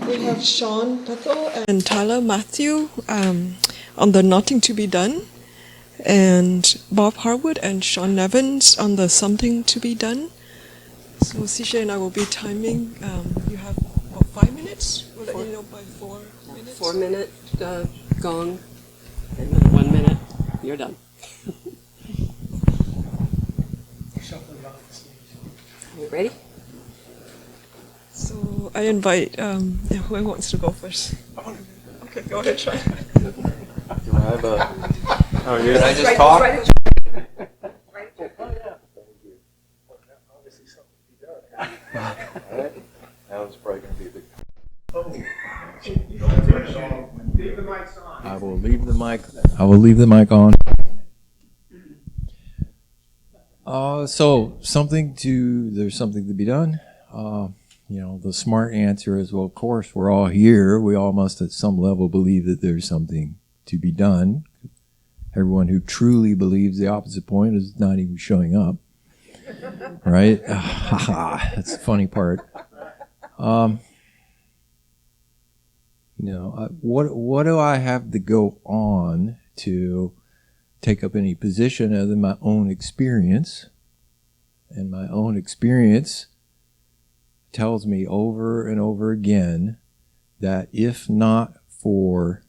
We have Shawn Pethel and Tyler Matthew on the Nothing to be Done, and Bob Harwood and Shawn Nevins on the Something to be Done. So CJ and I will be timing. You have about 5 minutes? We'll let you know by 4 minutes. 4 minute gong, and 1 minute, you're done. You ready? So I invite whoever wants to go first. Okay, go ahead, Shawn. Do I have a... Oh, yeah. Can I just talk? Oh, yeah. Thank you. Obviously something to be done. All right. Now it's probably going to be a big... Leave the mics on. I will leave the mic. I will leave the mic on. So there's something to be done. The smart answer is, well, of course, we're all here. We all must at some level believe that there's something to be done. Everyone who truly believes the opposite point is not even showing up. Right? That's the funny part. What do I have to go on to take up any position other than my own experience? And my own experience tells me over and over again that if not for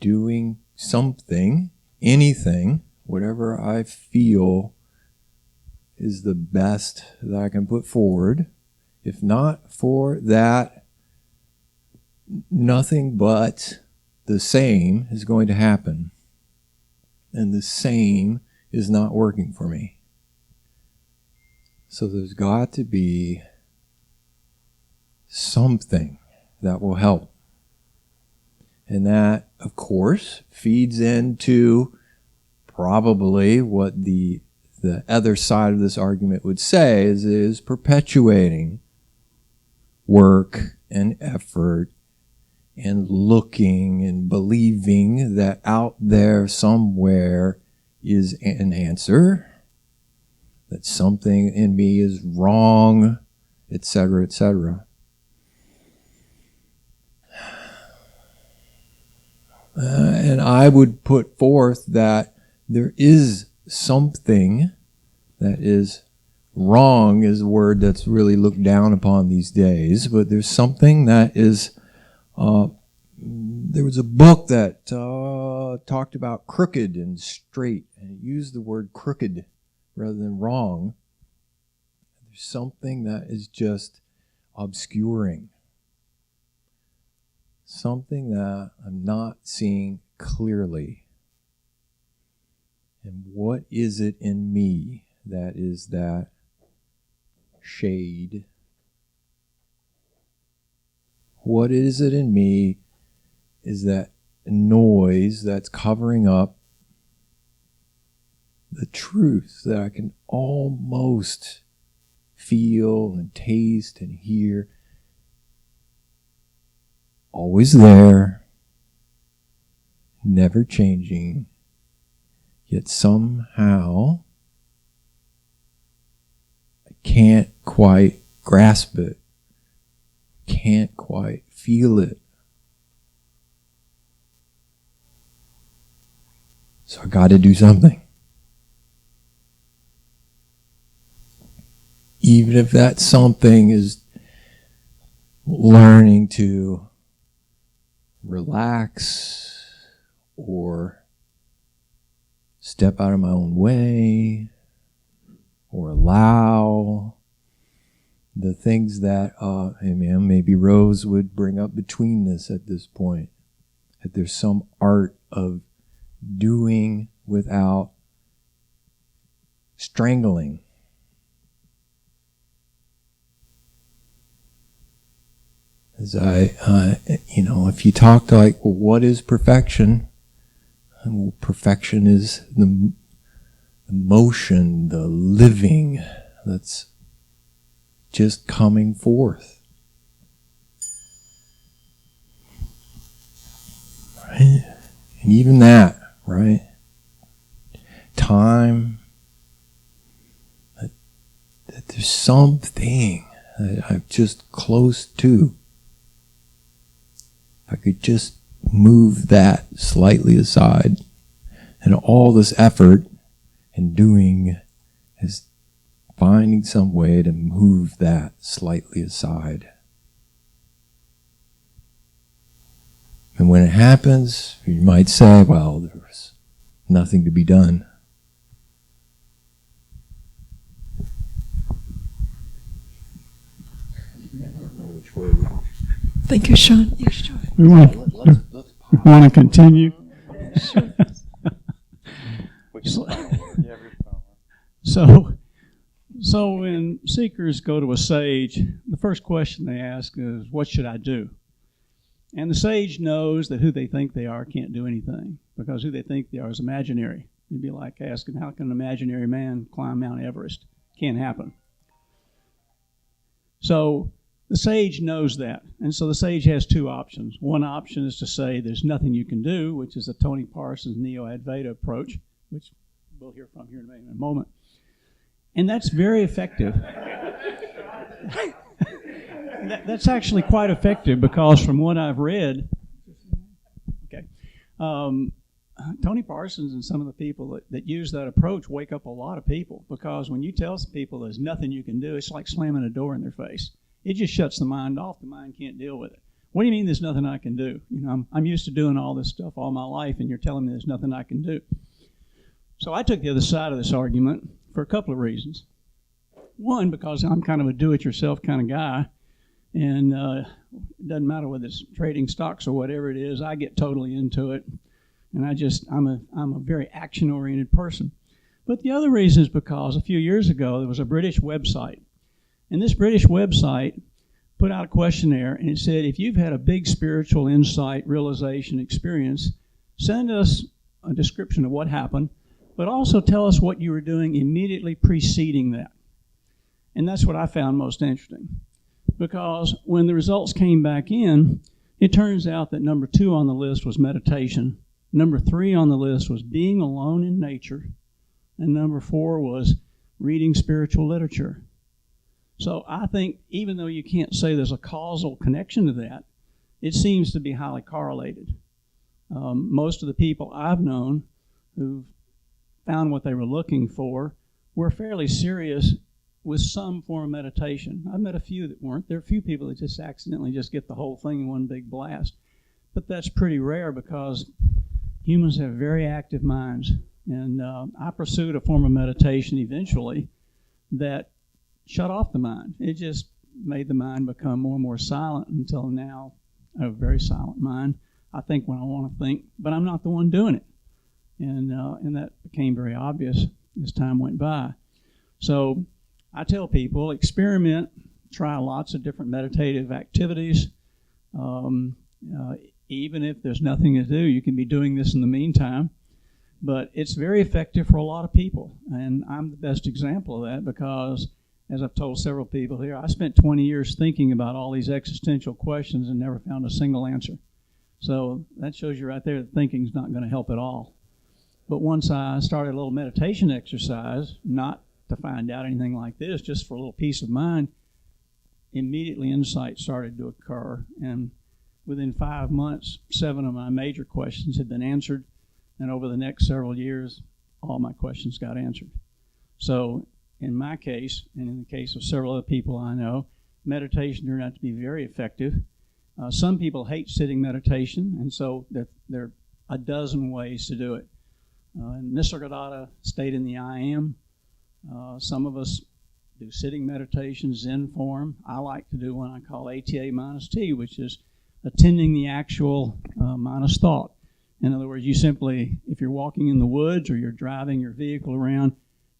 doing something, anything, whatever I feel is the best that I can put forward, if not for that, nothing but the same is going to happen. And the same is not working for me. So there's got to be something that will help. And that, of course, feeds into probably what the other side of this argument would say is perpetuating work and effort and looking and believing that out there somewhere is an answer, that something in me is wrong, etc., etc. And I would put forth that there is something that is wrong is a word that's really looked down upon these days, but there's something that is, there was a book that talked about crooked and straight, and it used the word crooked rather than wrong. There's something that is just obscuring. Something that I'm not seeing clearly. And what is it in me that is that shade? What is it in me is that noise that's covering up the truth that I can almost feel and taste and hear. Always there, never changing, yet somehow I can't quite grasp it, can't quite feel it. So I got to do something. Even if that something is learning to relax or step out of my own way or allow the things that maybe Rose would bring up between us at this point, that there's some art of doing without strangling. As if you talk like, well, what is perfection? Well, perfection is the motion, the living that's just coming forth. Right? And even that, right? Time, that there's something that I'm just close to. I could just move that slightly aside, and all this effort and doing is finding some way to move that slightly aside. And when it happens, you might say, well, there's nothing to be done. Thank you, Shawn. Yes, Shawn. We want to continue. So when seekers go to a sage, the first question they ask is, what should I do? And the sage knows that who they think they are can't do anything, because who they think they are is imaginary. It'd be like asking, how can an imaginary man climb Mount Everest? Can't happen. So the sage knows that. And so the sage has two options. One option is to say there's nothing you can do, which is the Tony Parsons Neo-Advaita approach, which we'll hear from here in a moment. And that's very effective. That's actually quite effective, because from what I've read, Tony Parsons and some of the people that use that approach wake up a lot of people, because when you tell people there's nothing you can do, it's like slamming a door in their face. It just shuts the mind off. The mind can't deal with it. What do you mean there's nothing I can do? You know, I'm used to doing all this stuff all my life, and you're telling me there's nothing I can do. So I took the other side of this argument for a couple of reasons. One, because I'm kind of a do-it-yourself kind of guy, and it doesn't matter whether it's trading stocks or whatever it is, I get totally into it, and I'm a very action-oriented person. But the other reason is because a few years ago there was a British website, and this British website put out a questionnaire, and it said, if you've had a big spiritual insight, realization, experience, send us a description of what happened, but also tell us what you were doing immediately preceding that. And that's what I found most interesting, because when the results came back in, it turns out that number 2 on the list was meditation, number 3 on the list was being alone in nature, and number 4 was reading spiritual literature. So I think even though you can't say there's a causal connection to that, it seems to be highly correlated. Most of the people I've known who found what they were looking for were fairly serious with some form of meditation. I've met a few that weren't. There are a few people that just accidentally just get the whole thing in one big blast. But that's pretty rare, because humans have very active minds. And I pursued a form of meditation eventually that shut off the mind. It just made the mind become more and more silent, until now I have a very silent mind. I think when I want to think, but I'm not the one doing it. And that became very obvious as time went by. So I tell people, experiment, try lots of different meditative activities. Even if there's nothing to do, you can be doing this in the meantime. But it's very effective for a lot of people. And I'm the best example of that, because as I've told several people here, I spent 20 years thinking about all these existential questions and never found a single answer. So that shows you right there that thinking's not going to help at all. But once I started a little meditation exercise, not to find out anything like this, just for a little peace of mind, immediately insight started to occur. And within 5 months, 7 of my major questions had been answered. And over the next several years, all my questions got answered. So in my case, and in the case of several other people I know, meditation turned out to be very effective. Some people hate sitting meditation, and so there are a dozen ways to do it. Nisargadatta stayed in the I am. Some of us do sitting meditation, Zen form. I like to do one I call ATA minus T, which is attending the actual minus thought. In other words, you simply, if you're walking in the woods or you're driving your vehicle around,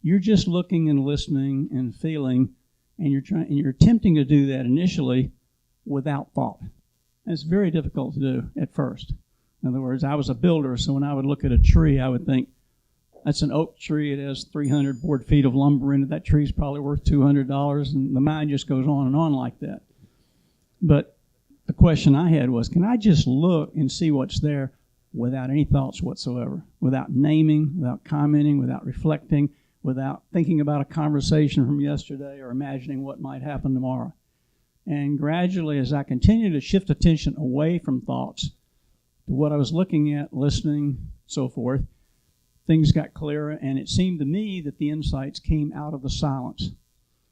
you're just looking and listening and feeling, and you're attempting to do that initially without thought. And it's very difficult to do at first. In other words, I was a builder, so when I would look at a tree, I would think, that's an oak tree. It has 300 board feet of lumber in it. That tree's probably worth $200, and the mind just goes on and on like that. But the question I had was, can I just look and see what's there without any thoughts whatsoever, without naming, without commenting, without reflecting, without thinking about a conversation from yesterday or imagining what might happen tomorrow? And gradually, as I continued to shift attention away from thoughts to what I was looking at, listening, so forth, things got clearer, and it seemed to me that the insights came out of the silence.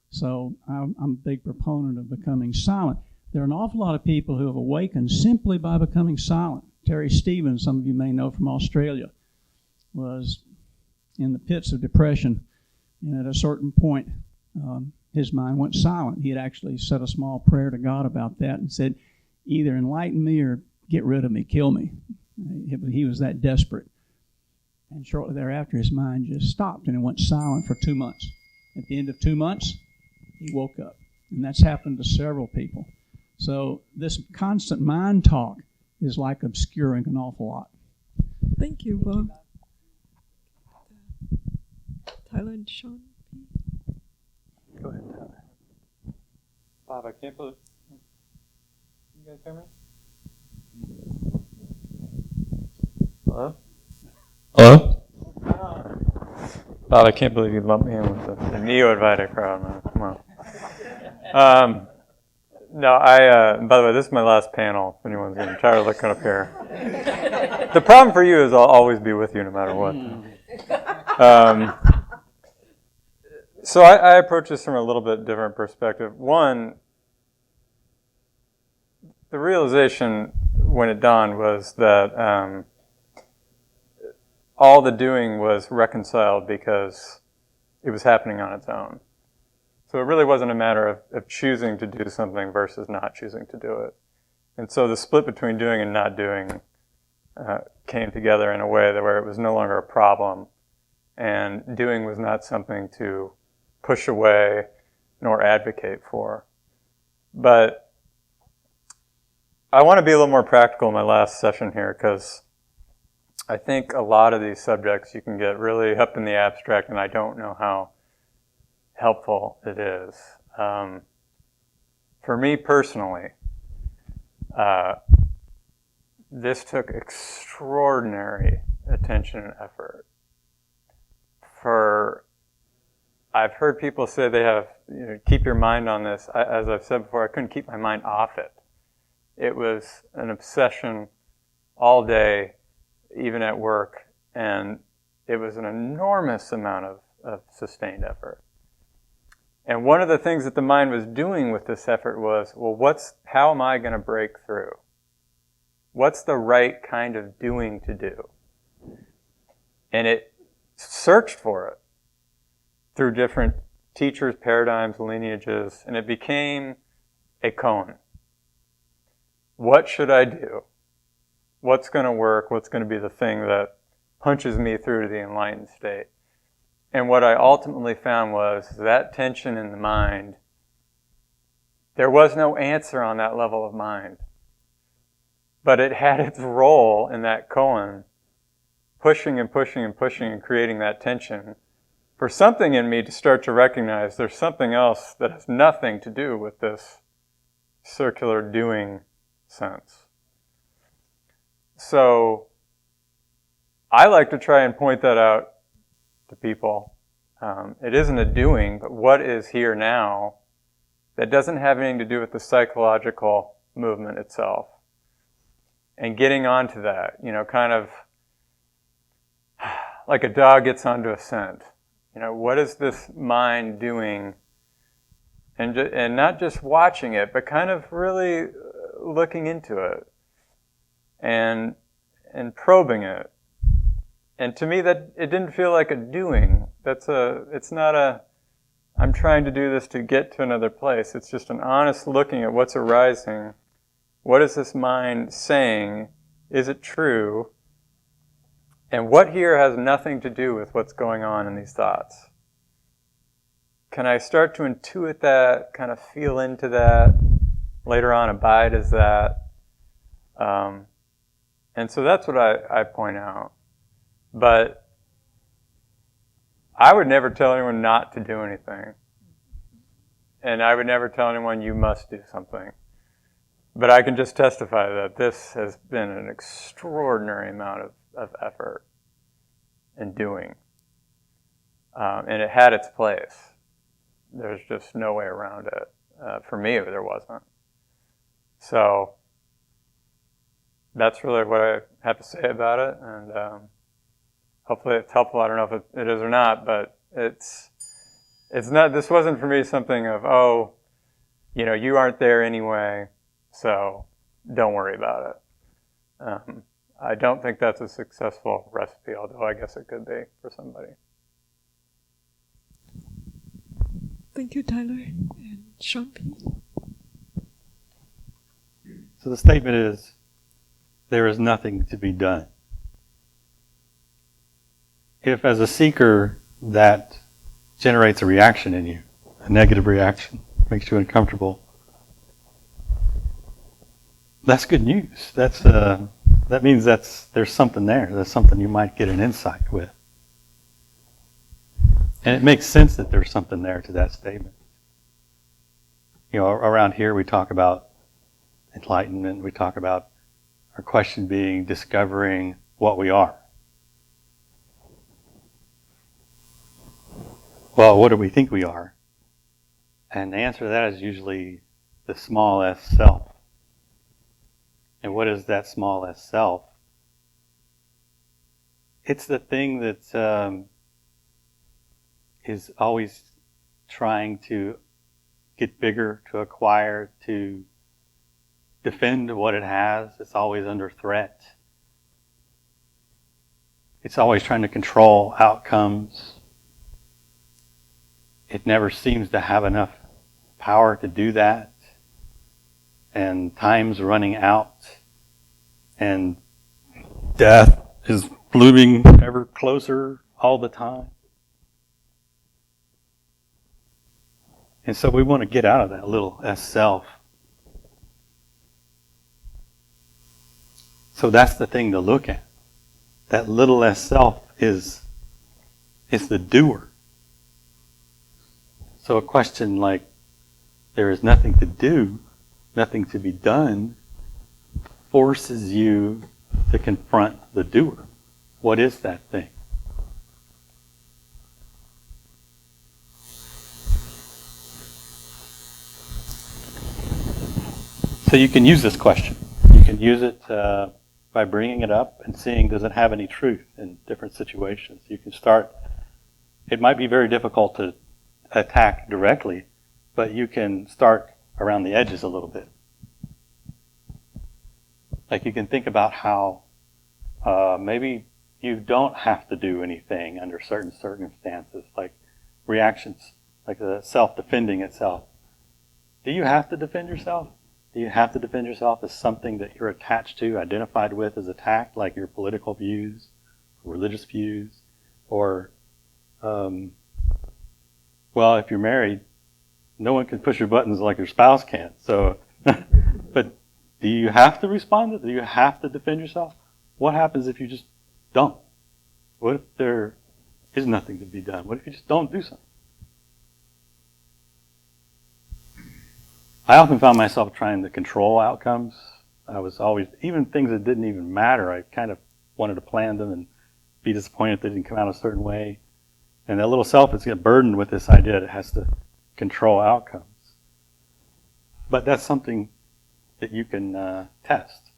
So I'm a big proponent of becoming silent. There are an awful lot of people who have awakened simply by becoming silent. Terry Stevens, some of you may know from Australia, was in the pits of depression, and at a certain point, his mind went silent. He had actually said a small prayer to God about that and said, either enlighten me or get rid of me, kill me. He was that desperate. And shortly thereafter, his mind just stopped and it went silent for 2 months. At the end of 2 months, he woke up. And that's happened to several people. So this constant mind talk is like obscuring an awful lot. Thank you, Bob. Tyler and Shawn. Go ahead, Tyler. Bob, I can't believe... You guys hear me? Hello? Hello? Bob, I can't believe you lumped me in with the neo-Advaita crowd, man. Come on. No, by the way, this is my last panel, if anyone's getting tired of looking up here. The problem for you is I'll always be with you no matter what. So I approach this from a little bit different perspective. One, the realization when it dawned was that all the doing was reconciled because it was happening on its own. So it really wasn't a matter of choosing to do something versus not choosing to do it. And so the split between doing and not doing came together in a way that where it was no longer a problem, and doing was not something to push away nor advocate for. But I want to be a little more practical in my last session here, because I think a lot of these subjects you can get really up in the abstract, and I don't know how helpful it is. For me personally, this took extraordinary attention and effort. I've heard people say they have, keep your mind on this. As I've said before, I couldn't keep my mind off it. It was an obsession all day, even at work, and it was an enormous amount of sustained effort. And one of the things that the mind was doing with this effort was, well, how am I going to break through? What's the right kind of doing to do? And it searched for it through different teachers, paradigms, lineages, and it became a cone. What should I do? What's going to work? What's going to be the thing that punches me through to the enlightened state? And what I ultimately found was that tension in the mind, there was no answer on that level of mind. But it had its role in that koan, pushing and pushing and pushing and creating that tension for something in me to start to recognize there's something else that has nothing to do with this circular doing sense. So I like to try and point that out to people. It isn't a doing, but what is here now that doesn't have anything to do with the psychological movement itself. And getting onto that, kind of like a dog gets onto a scent. What is this mind doing? And not just watching it, but kind of really looking into it and probing it. And to me, that it didn't feel like a doing. It's not I'm trying to do this to get to another place. It's just an honest looking at what's arising. What is this mind saying? Is it true? And what here has nothing to do with what's going on in these thoughts? Can I start to intuit that, kind of feel into that, later on abide as that? And so that's what I point out. But I would never tell anyone not to do anything. And I would never tell anyone you must do something. But I can just testify that this has been an extraordinary amount of effort and doing. And it had its place. There's just no way around it. For me, there wasn't. So that's really what I have to say about it, and hopefully it's helpful. I don't know if it is or not, but it's not. This wasn't for me something of, oh, you aren't there anyway, so don't worry about it. I don't think that's a successful recipe, although I guess it could be for somebody. Thank you, Tyler. And Shawn P. So the statement is, there is nothing to be done. If as a seeker that generates a reaction in you, a negative reaction, makes you uncomfortable, that's good news. That means there's something there. There's something you might get an insight with. And it makes sense that there's something there to that statement. Around here we talk about enlightenment. We talk about our question being discovering what we are. Well, what do we think we are? And the answer to that is usually the small s self. And what is that small s self? It's the thing that is always trying to get bigger, to acquire, to defend what it has. It's always under threat. It's always trying to control outcomes. It never seems to have enough power to do that. And time's running out. And death is looming ever closer all the time. And so we want to get out of that little S self. So that's the thing to look at. That little S self is the doer. So a question like, there is nothing to do, nothing to be done, forces you to confront the doer. What is that thing? So you can use this question. You can use it by bringing it up and seeing, does it have any truth in different situations? You can start, it might be very difficult to attack directly, but you can start around the edges a little bit. Like you can think about how maybe you don't have to do anything under certain circumstances, like reactions, like the self-defending itself. Do you have to defend yourself? Do you have to defend yourself as something that you're attached to, identified with as attacked, like your political views, religious views, or, well, if you're married, no one can push your buttons like your spouse can. So, but do you have to respond? Do you have to defend yourself? What happens if you just don't? What if there is nothing to be done? What if you just don't do something? I often found myself trying to control outcomes. I was always, even things that didn't even matter, I kind of wanted to plan them and be disappointed if they didn't come out a certain way. And that little self is get burdened with this idea that it has to control outcomes. But that's something that you can test.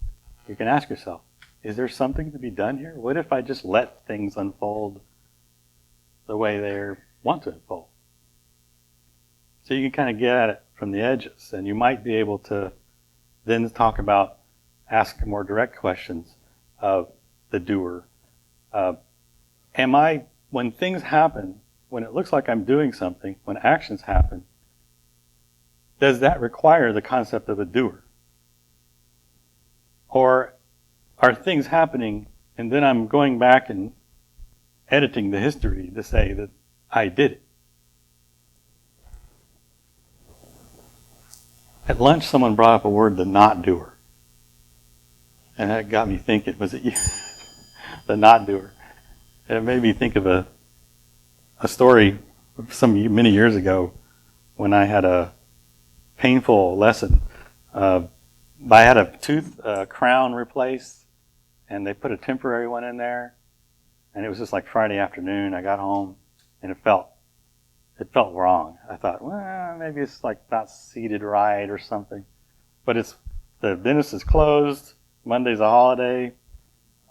You can ask yourself, is there something to be done here? What if I just let things unfold the way they want to unfold? So you can kind of get at it from the edges, and you might be able to then ask more direct questions of the doer. When things happen, when it looks like I'm doing something, when actions happen, does that require the concept of a doer? Or are things happening and then I'm going back and editing the history to say that I did it? At lunch, someone brought up a word, the not doer. And that got me thinking, was it you? The not doer. And it made me think of a story many years ago when I had a painful lesson. I had a tooth crown replaced, and they put a temporary one in there. And it was just like Friday afternoon. I got home, and it felt it felt wrong. I thought, well, maybe it's like not seated right or something. But the dentist is closed. Monday's a holiday.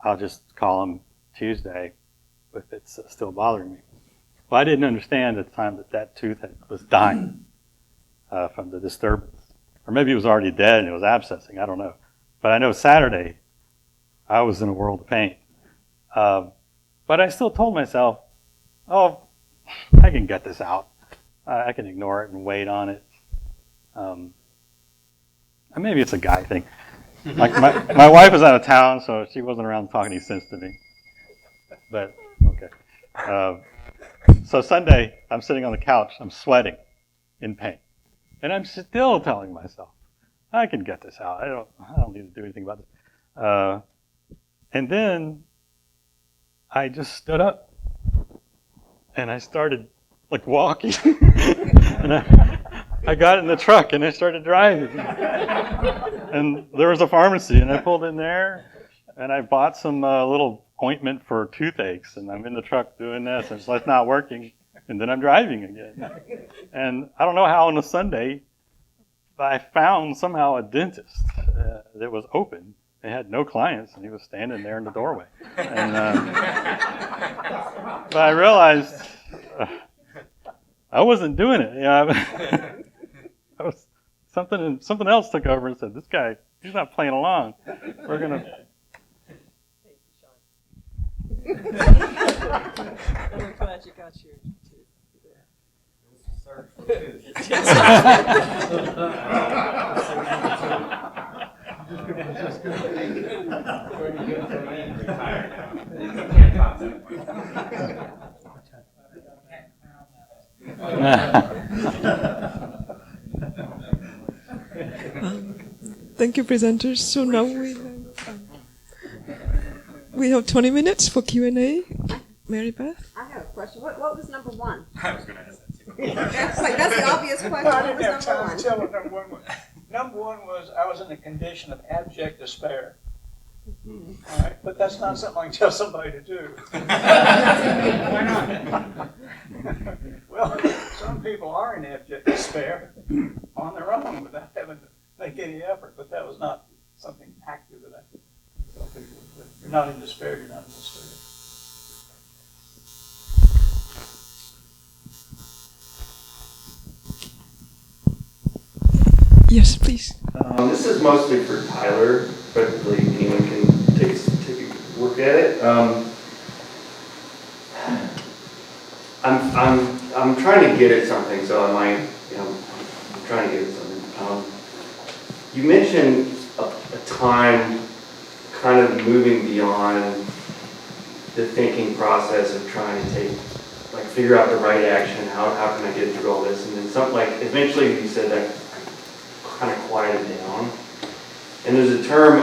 I'll just call him Tuesday if it's still bothering me. Well, I didn't understand at the time that tooth was dying from the disturbance. Or maybe it was already dead and it was abscessing. I don't know. But I know Saturday I was in a world of pain. But I still told myself, oh, I can get this out. I can ignore it and wait on it. And maybe it's a guy thing. Like my wife was out of town, so she wasn't around talking any sense to me. But, okay. So Sunday, I'm sitting on the couch. I'm sweating in pain. And I'm still telling myself, I can get this out. I don't need to do anything about this. And then I just stood up. And I started, like, walking. And I got in the truck and I started driving. And there was a pharmacy, and I pulled in there, and I bought some little ointment for toothaches, and I'm in the truck doing this, and it's not working, and then I'm driving again. And I don't know how on a Sunday, but I found somehow a dentist that was open. They had no clients, and he was standing there in the doorway. And, but I realized I wasn't doing it. You know, I was something else took over and said, "This guy, he's not playing along. We're gonna." I'm glad you got your Thank you, presenters. So now we have 20 minutes for Q&A. Mary Beth? I have a question. What was number one? I was going to ask that too. That's the obvious question. Well, I What didn't was have number time one? to tell what number one was. Number one was I was in a condition of abject despair. All right, but that's not something I can tell somebody to do. Why not? Well, some people are in abject despair on their own without having to make any effort, but that was not something active that I could tell people. But you're not in despair, you're not in despair. Yes, please. This is mostly for Tyler, but really anyone can take a look at it. I'm trying to get at something, so I might, I'm trying to get at something. You mentioned a time kind of moving beyond the thinking process of trying to figure out the right action. How can I get through all this? And then something eventually you said that kind of quieted down. And there's a term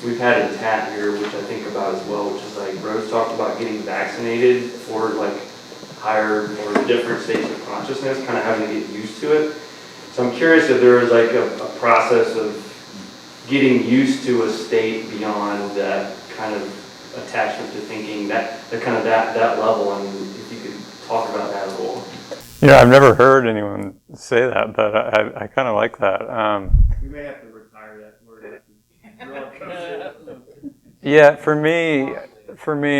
we've had in TAT here, which I think about as well, which is Rose talked about getting vaccinated for higher or different states of consciousness, kind of having to get used to it. So I'm curious if there was a process of getting used to a state beyond that kind of attachment to thinking, that level, and if you could talk about that a little. Yeah, I've never heard anyone say that, but I kind of like that. We may have to retire that word. Yeah, for me,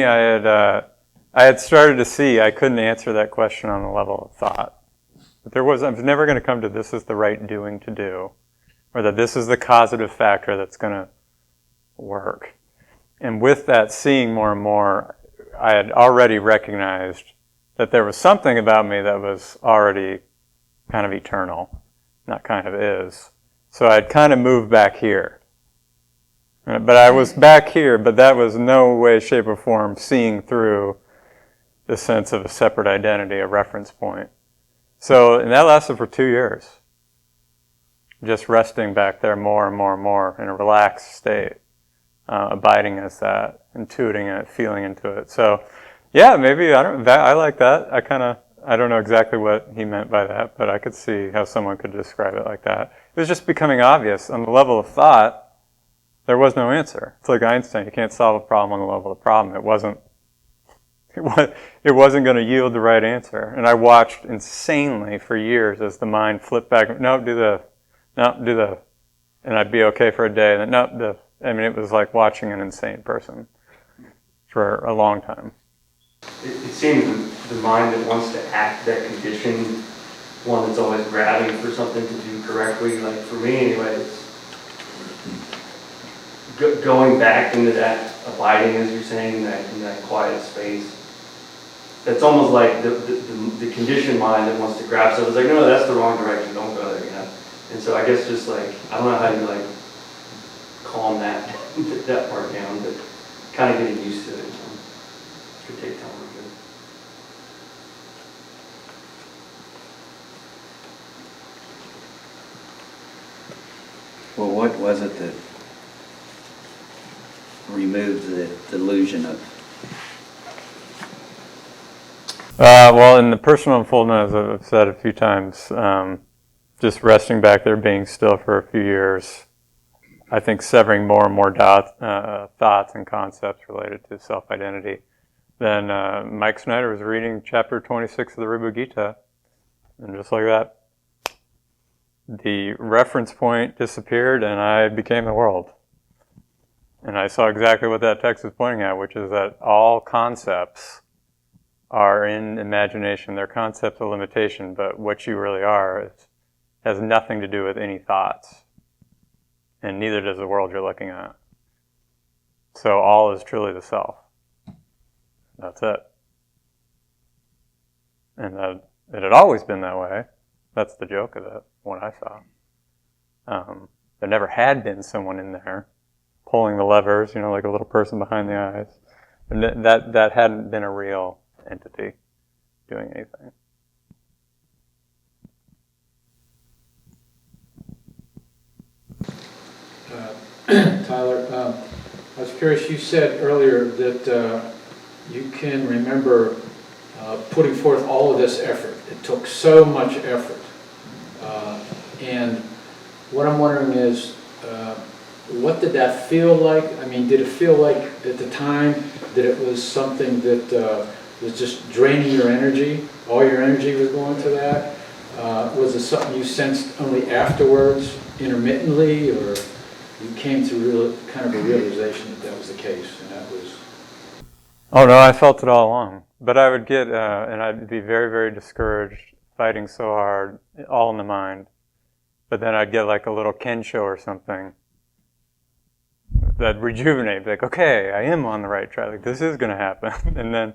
I had started to see I couldn't answer that question on the level of thought. But I was never going to come to this is the right doing to do, or that this is the causative factor that's going to work. And with that seeing more and more, I had already recognized that there was something about me that was already kind of eternal, not kind of is. So I'd kind of moved back here. But I was back here, but that was no way, shape, or form seeing through the sense of a separate identity, a reference point. So, and that lasted for 2 years. Just resting back there more and more and more in a relaxed state, abiding as that, intuiting it, feeling into it. So, yeah, maybe, I like that. I don't know exactly what he meant by that, but I could see how someone could describe it like that. It was just becoming obvious on the level of thought, there was no answer. It's like Einstein, you can't solve a problem on the level of the problem. It wasn't, It wasn't going to yield the right answer. And I watched insanely for years as the mind flipped back. No, do the, and I'd be okay for a day. And then, no, I mean, it was like watching an insane person for a long time. It seems the mind that wants to act, that conditioned one that's always grabbing for something to do correctly, like for me anyway, it's going back into that abiding, as you're saying, in that quiet space. That's almost like the conditioned mind that wants to grab stuff. It's like, no, that's the wrong direction, don't go there, you know? And so I guess just like, I don't know how you like calm that part down, but kind of getting used to it. It could take time. Well, what was it that removed the delusion of? Well, in the personal unfoldment, as I've said a few times, just resting back there, being still for a few years, I think severing more and more thoughts and concepts related to self-identity. Then Mike Snyder was reading chapter 26 of the Rubu Gita, and just like that, the reference point disappeared and I became the world. And I saw exactly what that text is pointing at, which is that all concepts are in imagination. They're concepts of limitation, but what you really are has nothing to do with any thoughts. And neither does the world you're looking at. So all is truly the self. That's it. And it had always been that way. That's the joke of it, what I saw. There never had been someone in there pulling the levers, like a little person behind the eyes. And that hadn't been a real entity doing anything. Tyler, I was curious, you said earlier that you can remember putting forth all of this effort. It took so much effort. And what I'm wondering is, what did that feel like? I mean, did it feel like at the time that it was something that was just draining your energy? All your energy was going to that? Was it something you sensed only afterwards, intermittently, or you came to kind of a realization that was the case, and that was... Oh no, I felt it all along. But I would get, and I'd be very, very discouraged, fighting so hard, all in the mind. But then I'd get like a little kensho or something that'd rejuvenate, like, okay, I am on the right track, like this is going to happen. And then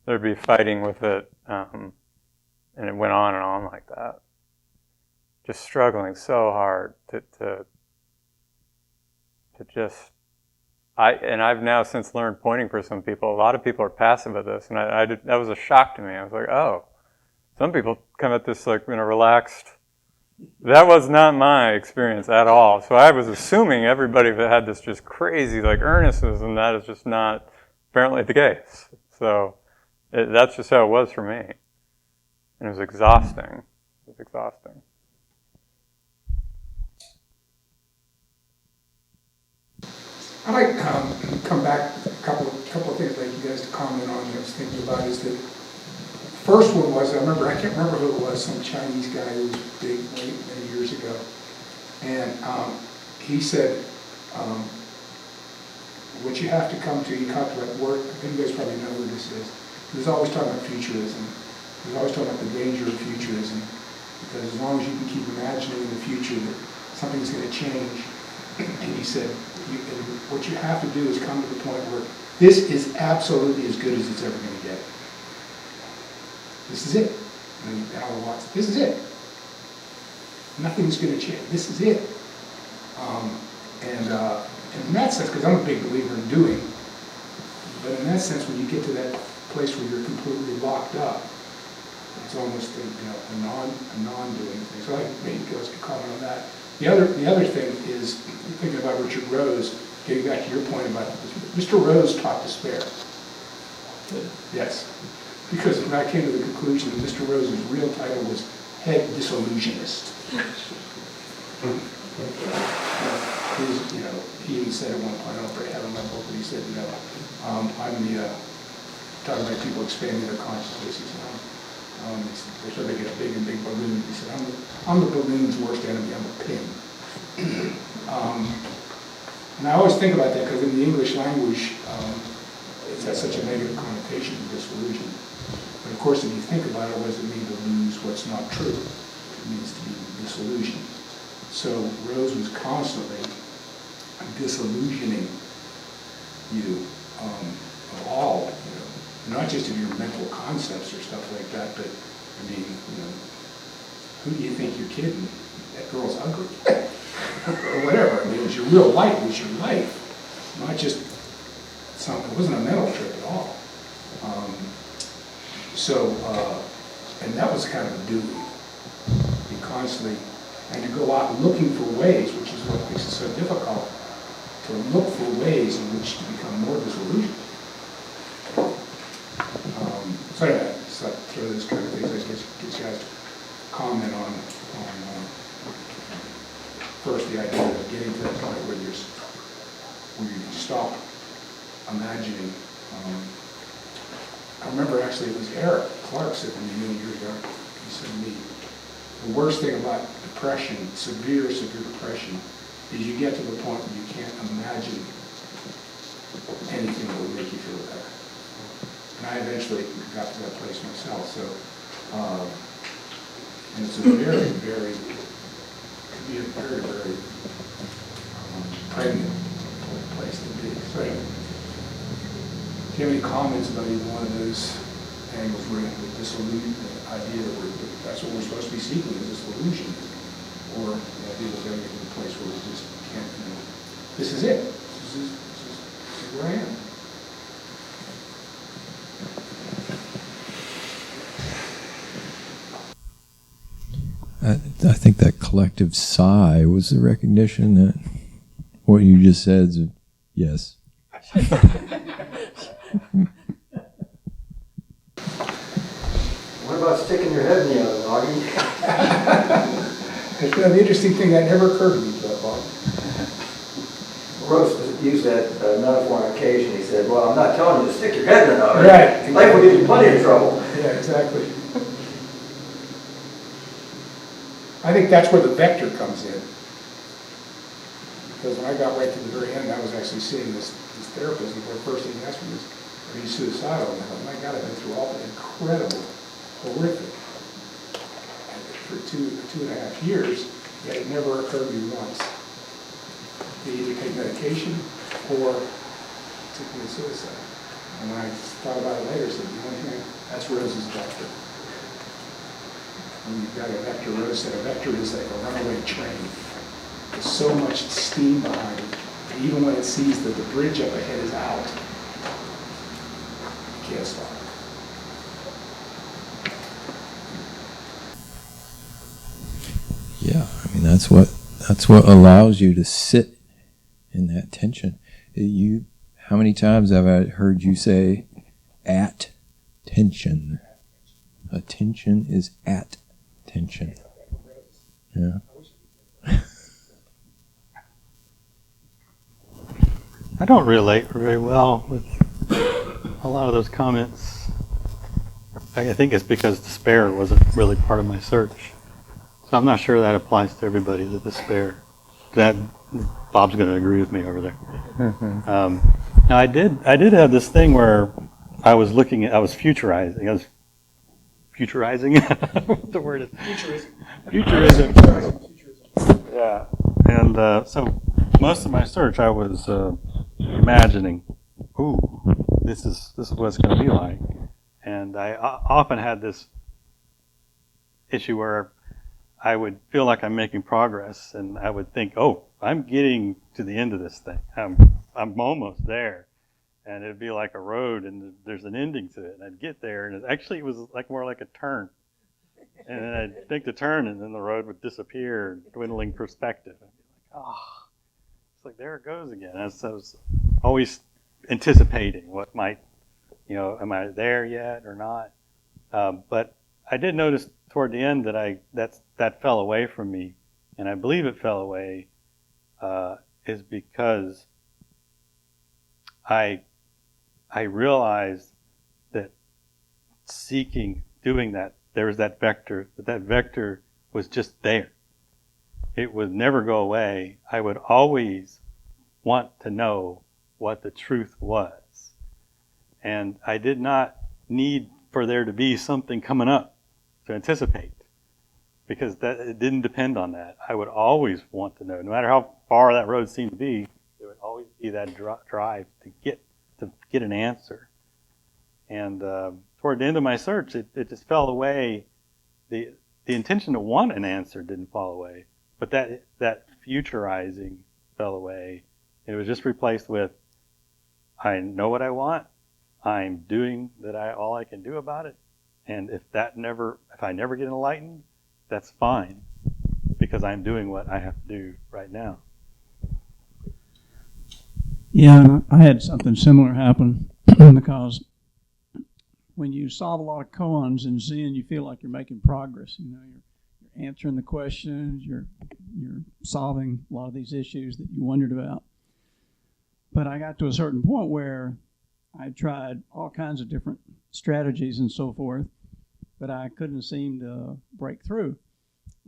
there'd be fighting with it, and it went on and on like that. Just struggling so hard to just, I've now since learned pointing for some people. A lot of people are passive at this, and that was a shock to me. I was like, oh, some people come at this like in a relaxed. That was not my experience at all. So I was assuming everybody that had this just crazy like earnestness, and that is just not apparently the case. So that's just how it was for me, and it was exhausting. It was exhausting. I'd like to come back to a couple of things I'd like you guys to comment on that I was thinking about. Is that first one was, I can't remember who it was, some Chinese guy who was big many years ago. And he said, what you have to come to, he talked about work, I think you guys probably know who this is. He was always talking about futurism. He was always talking about the danger of futurism. Because as long as you can keep imagining in the future that something's going to change, and he said, what you have to do is come to the point where this is absolutely as good as it's ever going to get. This is it. And Alan Watts, this is it. Nothing's going to change. This is it. And in that sense, because I'm a big believer in doing, but in that sense, when you get to that place where you're completely locked up, it's almost a non-doing thing. So I think maybe you guys could comment on that. The other thing is thinking about Richard Rose. Getting back to your point about Mr. Rose taught despair. Yes. Because when I came to the conclusion that Mr. Rose's real title was Head Disillusionist. He even said at one point, I don't have it in my book, but he said, I'm talking about people expanding their consciousness. He said, they're sort of get a big and big balloon. He said, I'm the balloon's worst enemy. I'm a pin. And I always think about that because in the English language, it has such a negative connotation to disillusion. But of course, if you think about it, what does it mean to lose what's not true? It means to be disillusioned. So Rose was constantly disillusioning you of all, not just of your mental concepts or stuff like that, but I mean, who do you think you're kidding? That girl's ugly. Or whatever. I mean, it was your real life. It was your life. Not just something. It wasn't a mental trip at all. And that was kind of a duty. You constantly, and to go out looking for ways, which is what makes it so difficult, to look for ways in which to become more disillusioned. So anyway, just like throw those kind of things. I guess get you guys to comment on first the idea of getting to that point where you stop imagining. I remember actually it was Eric Clark said to me many years ago. He said to me, the worst thing about depression, severe depression, is you get to the point where you can't imagine anything that would make you feel better. And I eventually got to that place myself. So, and it's a very, very, can be a very, very pregnant place to be. So, anyway, do you have any comments about either one of those angles where with disillusion, the idea that that's what we're supposed to be seeking is disillusion, or the idea that we're going to get to the place where we just can't, this is it. This is where I am. I think that collective sigh was the recognition that what you just said is yes. What about sticking your head in the oven, Augie? The interesting thing, that never occurred to me, Bob. Rose used that metaphor on occasion. He said, well, I'm not telling you to stick your head in the oven. Right. Life will give you plenty of trouble. Yeah, exactly. I think that's where the vector comes in. Because when I got right to the very end, I was actually seeing this therapist, and the first thing he asked me was, are you suicidal? And I thought, my God, I've been through all the incredible, horrific. And for two and a half years, yet it never occurred to me once to either take medication or to commit suicide. And when I thought about it later, I said, the only thing, that's Rose's vector. When you've got a vector, Rose said, a vector is like a runaway train. There's so much steam behind it, and even when it sees that the bridge up ahead is out, you can't stop it. Yeah, I mean that's what allows you to sit in that tension. How many times have I heard you say at tension? Attention is at tension. Yeah. I don't relate very well with a lot of those comments. I think it's because despair wasn't really part of my search. So I'm not sure that applies to everybody, the despair. That Bob's going to agree with me over there. Now I did have this thing where I was futurizing. What the word is? Futurism. Yeah. And so most of my search I was imagining, ooh, this is what it's going to be like. And I often had this issue where I would feel like I'm making progress, and I would think, oh, I'm getting to the end of this thing. I'm almost there. And it'd be like a road, and there's an ending to it. And I'd get there, and it was like more like a turn. And then I'd take the turn, and then the road would disappear, dwindling perspective. I'd be like, oh, it's like, there it goes again. I was always anticipating what might, am I there yet or not? But I did notice toward the end that fell away from me, and I believe it fell away is because I realized that seeking, doing that, there was that vector, but that vector was just there. It would never go away. I would always want to know what the truth was. And I did not need for there to be something coming up to anticipate, because that it didn't depend on that. I would always want to know, no matter how far that road seemed to be, there would always be that drive to get an answer. And toward the end of my search, it just fell away. The intention to want an answer didn't fall away, but that futurizing fell away. It was just replaced with, I know what I want. I'm doing all I can do about it. And if I never get enlightened, that's fine, because I'm doing what I have to do right now. Yeah, I had something similar happen because when you solve a lot of koans in Zen, you feel like you're making progress. You know, you're answering the questions, you're solving a lot of these issues that you wondered about. But I got to a certain point where I tried all kinds of different strategies and so forth, but I couldn't seem to break through.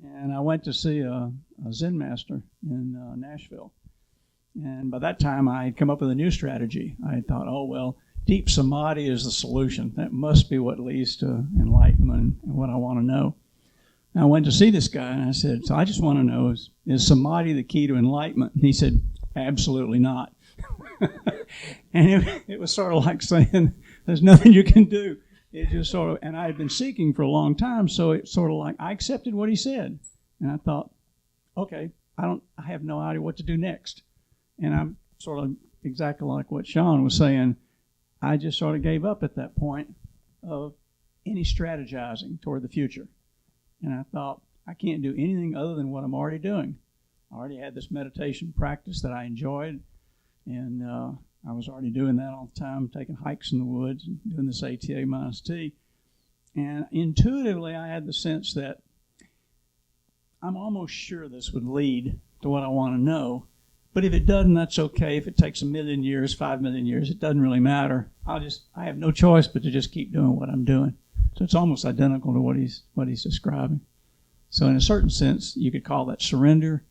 And I went to see a Zen master in Nashville. And by that time, I had come up with a new strategy. I had thought, oh, well, deep samadhi is the solution. That must be what leads to enlightenment and what I want to know. And I went to see this guy, and I said, so I just want to know, is samadhi the key to enlightenment? And he said, absolutely not. And it was sort of like saying, there's nothing you can do. It just sort of, and I had been seeking for a long time, so it's sort of like I accepted what he said. And I thought, okay, I have no idea what to do next. And I'm sort of exactly like what Shawn was saying. I just sort of gave up at that point of any strategizing toward the future. And I thought, I can't do anything other than what I'm already doing. I already had this meditation practice that I enjoyed, and I was already doing that all the time, taking hikes in the woods and doing this ATA minus T. And intuitively, I had the sense that I'm almost sure this would lead to what I want to know. But if it doesn't, that's okay. If it takes 1 million years, 5 million years, it doesn't really matter. I have no choice but to just keep doing what I'm doing. So it's almost identical to what he's describing. So in a certain sense, you could call that surrender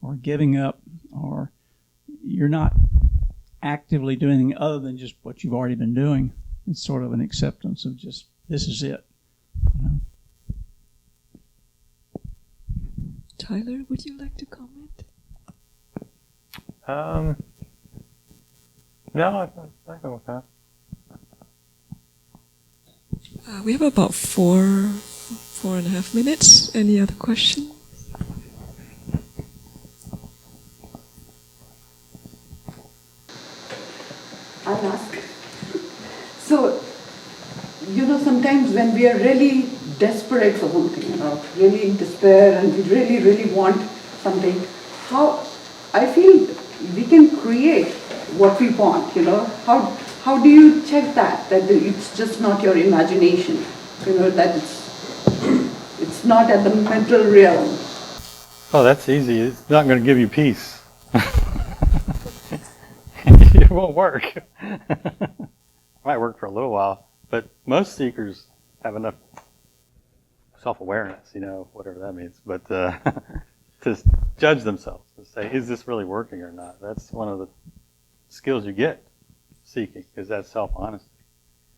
or giving up, or you're not actively doing anything other than just what you've already been doing. It's sort of an acceptance of just, this is it. You know? Tyler, would you like to comment? No, I go with that. We have about 4.5 minutes. Any other questions? I'll ask. So, sometimes when we are really desperate for something, really in despair, and we really, really want something, I feel we can create what we want, How do you check that it's just not your imagination, that it's not at the mental realm? Oh, that's easy. It's not going to give you peace. It won't work. It might work for a little while, but most seekers have enough self-awareness, whatever that means, but to judge themselves, to say, is this really working or not? That's one of the skills you get seeking, is that self-honesty.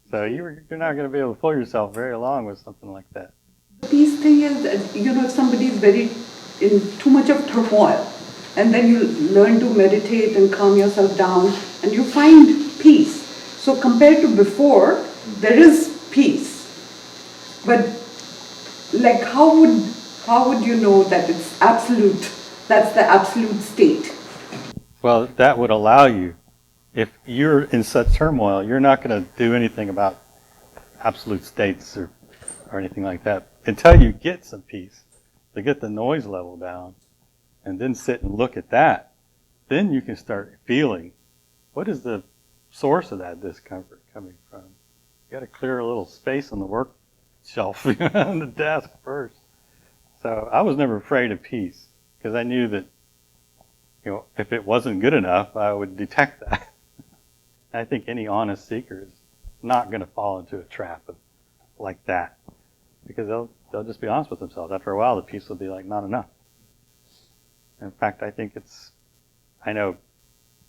So you're not going to be able to fool yourself very long with something like that. The peace thing is, if somebody is very in too much of turmoil, and then you learn to meditate and calm yourself down, and you find peace. So compared to before, there is peace. But how would you know that it's absolute? That's the absolute state. Well, that would allow you. If you're in such turmoil, you're not going to do anything about absolute states or anything like that until you get some peace, to get the noise level down, and then sit and look at that. Then you can start feeling, what is the source of that discomfort coming from? You got to clear a little space on the work shelf on the desk first. So I was never afraid of peace, because I knew that, if it wasn't good enough, I would detect that. I think any honest seeker is not going to fall into a trap of like that, because they'll just be honest with themselves. After a while, the peace will be like not enough. In fact, I think I know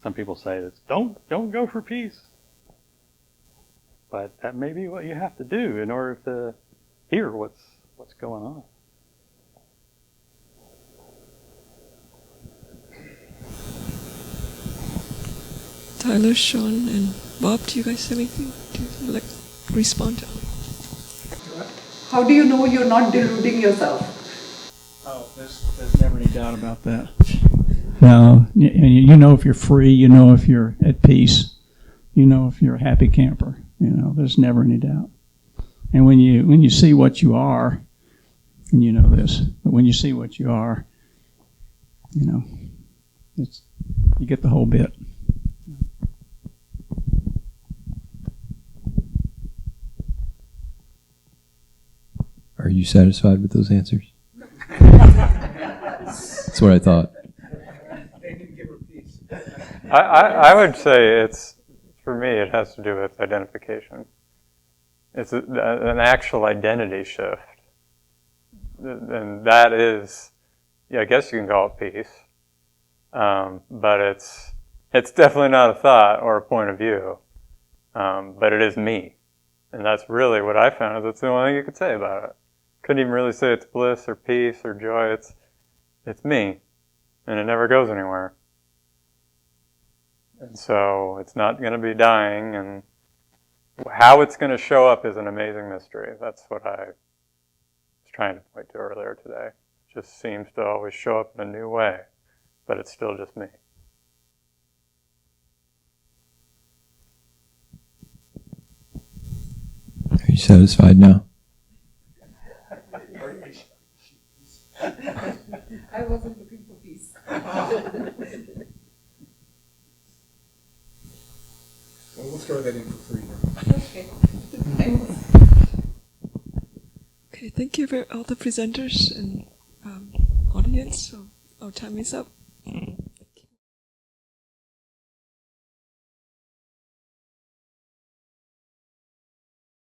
some people say this, don't go for peace. But that may be what you have to do in order to hear what's going on. Tyler, Shawn, and Bob, do you guys have anything to respond to? How do you know you're not deluding yourself? Oh, there's never any doubt about that. No, you know if you're free, you know if you're at peace, you know if you're a happy camper. There's never any doubt. And when you see what you are, and you know this, but when you see what you are, you get the whole bit. Are you satisfied with those answers? That's what I thought. I would say for me, it has to do with identification. It's an actual identity shift. And that is, I guess you can call it peace. But it's definitely not a thought or a point of view. But it is me. And that's really what I found. That's the only thing you could say about it. Couldn't even really say it's bliss or peace or joy. It's me. And it never goes anywhere. And so it's not going to be dying, and how it's going to show up is an amazing mystery. That's what I was trying to point to earlier today. It just seems to always show up in a new way, but it's still just me. Are you satisfied now? I wasn't looking for peace. Well, we'll throw that in for free now. Okay. Thanks. Okay, thank you for all the presenters and audience. So our time is up.